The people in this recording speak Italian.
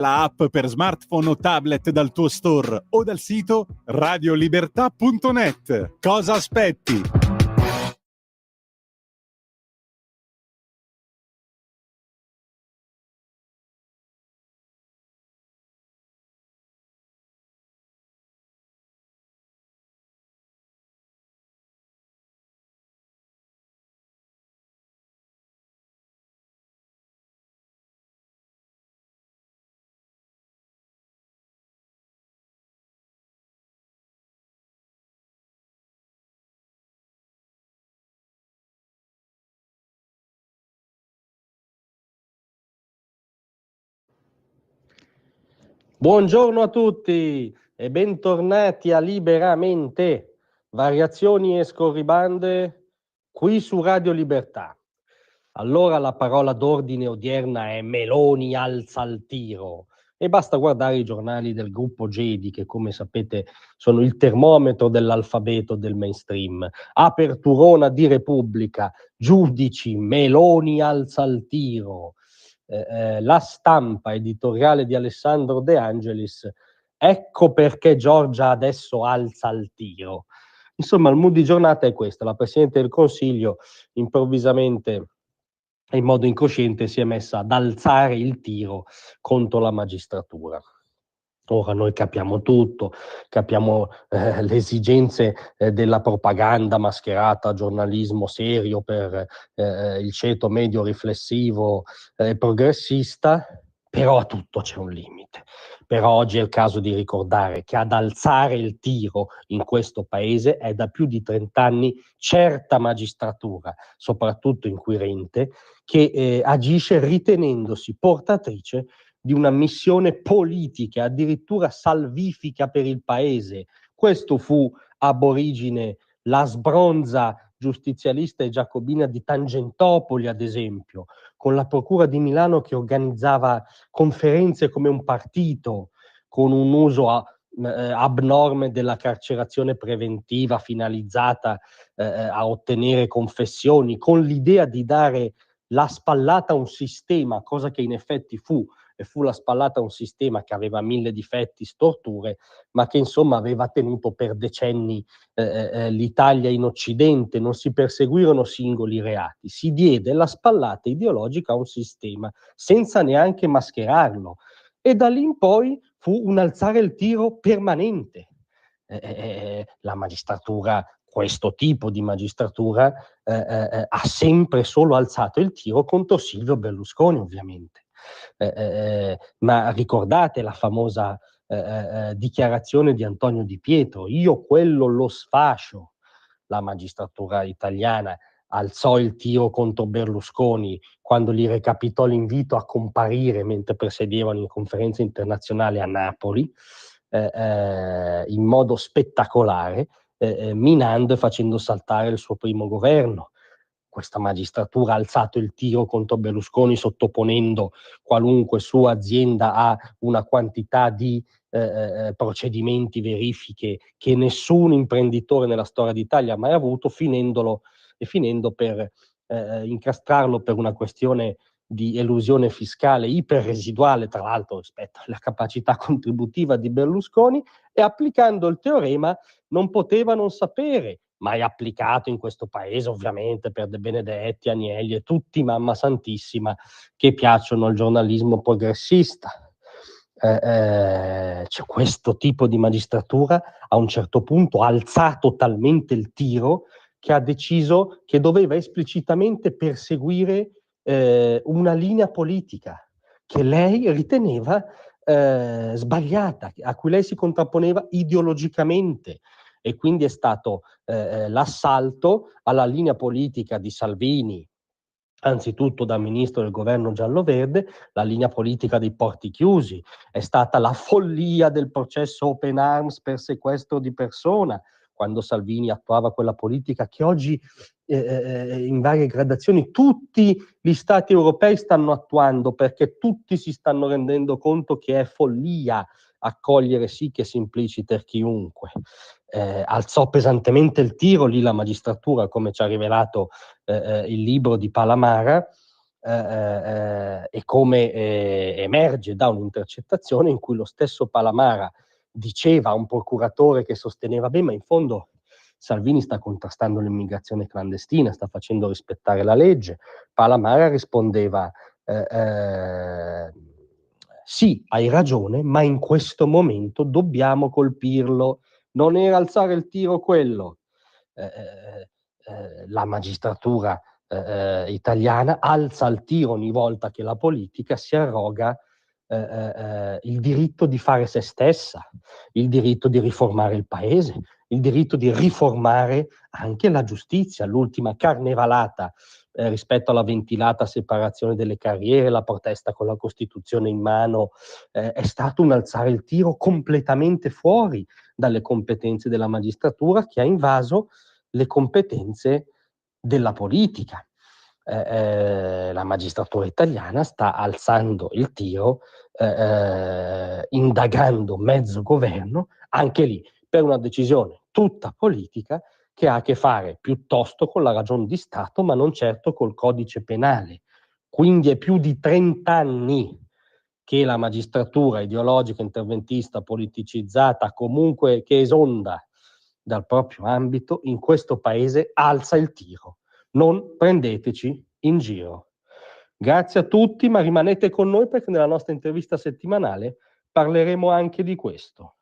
La app per smartphone o tablet dal tuo store o dal sito radiolibertà.net. Cosa aspetti? Buongiorno a tutti e bentornati a Liberamente, variazioni e scorribande qui su Radio Libertà. Allora la parola d'ordine odierna è Meloni alza il tiro e basta guardare i giornali del gruppo Gedi che, come sapete, sono il termometro dell'alfabeto del mainstream. Aperturona di Repubblica, giudici, Meloni alza il tiro. La Stampa, editoriale di Alessandro De Angelis, ecco perché Giorgia adesso alza il tiro. Insomma, il mood di giornata è questo: la Presidente del Consiglio improvvisamente e in modo incosciente si è messa ad alzare il tiro contro la magistratura. Ora noi capiamo tutto, capiamo le esigenze della propaganda mascherata a giornalismo serio per il ceto medio riflessivo progressista, però a tutto c'è un limite. Però oggi è il caso di ricordare che ad alzare il tiro in questo paese è da più di 30 anni certa magistratura, soprattutto inquirente, che agisce ritenendosi portatrice di una missione politica, addirittura salvifica per il paese. Questo fu ab origine la sbronza giustizialista e giacobina di Tangentopoli, ad esempio, con la Procura di Milano che organizzava conferenze come un partito, con un uso abnorme della carcerazione preventiva finalizzata a ottenere confessioni, con l'idea di dare la spallata a un sistema, cosa che in effetti fu la spallata a un sistema che aveva 1000 difetti, storture, ma che insomma aveva tenuto per decenni l'Italia in Occidente. Non si perseguirono singoli reati, si diede la spallata ideologica a un sistema senza neanche mascherarlo, e da lì in poi fu un alzare il tiro permanente. La magistratura, questo tipo di magistratura, ha sempre solo alzato il tiro contro Silvio Berlusconi, ovviamente. Ma ricordate la famosa dichiarazione di Antonio Di Pietro: io quello lo sfascio. La magistratura italiana alzò il tiro contro Berlusconi quando gli recapitò l'invito a comparire mentre presiedevano in conferenza internazionale a Napoli, in modo spettacolare, minando e facendo saltare il suo primo governo. Questa magistratura ha alzato il tiro contro Berlusconi sottoponendo qualunque sua azienda a una quantità di procedimenti, verifiche che nessun imprenditore nella storia d'Italia ha mai avuto, finendo per incastrarlo per una questione di elusione fiscale iperresiduale, tra l'altro rispetto alla capacità contributiva di Berlusconi, e applicando il teorema non poteva non sapere, mai applicato in questo paese ovviamente per De Benedetti, Agnelli e tutti, mamma santissima, che piacciono al giornalismo progressista. Cioè, questo tipo di magistratura a un certo punto ha alzato talmente il tiro che ha deciso che doveva esplicitamente perseguire una linea politica che lei riteneva sbagliata, a cui lei si contrapponeva ideologicamente, e quindi è stato l'assalto alla linea politica di Salvini, anzitutto da ministro del governo giallo-verde, la linea politica dei porti chiusi, è stata la follia del processo Open Arms per sequestro di persona, quando Salvini attuava quella politica che oggi in varie gradazioni tutti gli stati europei stanno attuando, perché tutti si stanno rendendo conto che è follia accogliere sic e simpliciter chiunque. Alzò pesantemente il tiro lì la magistratura, come ci ha rivelato il libro di Palamara, e come emerge da un'intercettazione in cui lo stesso Palamara diceva a un procuratore che sosteneva: beh, ma in fondo Salvini sta contrastando l'immigrazione clandestina, sta facendo rispettare la legge. Palamara rispondeva: sì, hai ragione, ma in questo momento dobbiamo colpirlo. Non era alzare il tiro quello. La magistratura italiana alza il tiro ogni volta che la politica si arroga il diritto di fare se stessa, il diritto di riformare il paese, il diritto di riformare anche la giustizia. L'ultima carnevalata rispetto alla ventilata separazione delle carriere, la protesta con la Costituzione in mano, è stato un alzare il tiro completamente fuori dalle competenze della magistratura, che ha invaso le competenze della politica. La magistratura italiana sta alzando il tiro, indagando mezzo governo, anche lì per una decisione tutta politica, che ha a che fare piuttosto con la ragion di Stato, ma non certo col codice penale. Quindi è più di 30 anni che la magistratura ideologica, interventista, politicizzata, comunque che esonda dal proprio ambito, in questo paese alza il tiro. Non prendeteci in giro. Grazie a tutti, ma rimanete con noi perché nella nostra intervista settimanale parleremo anche di questo.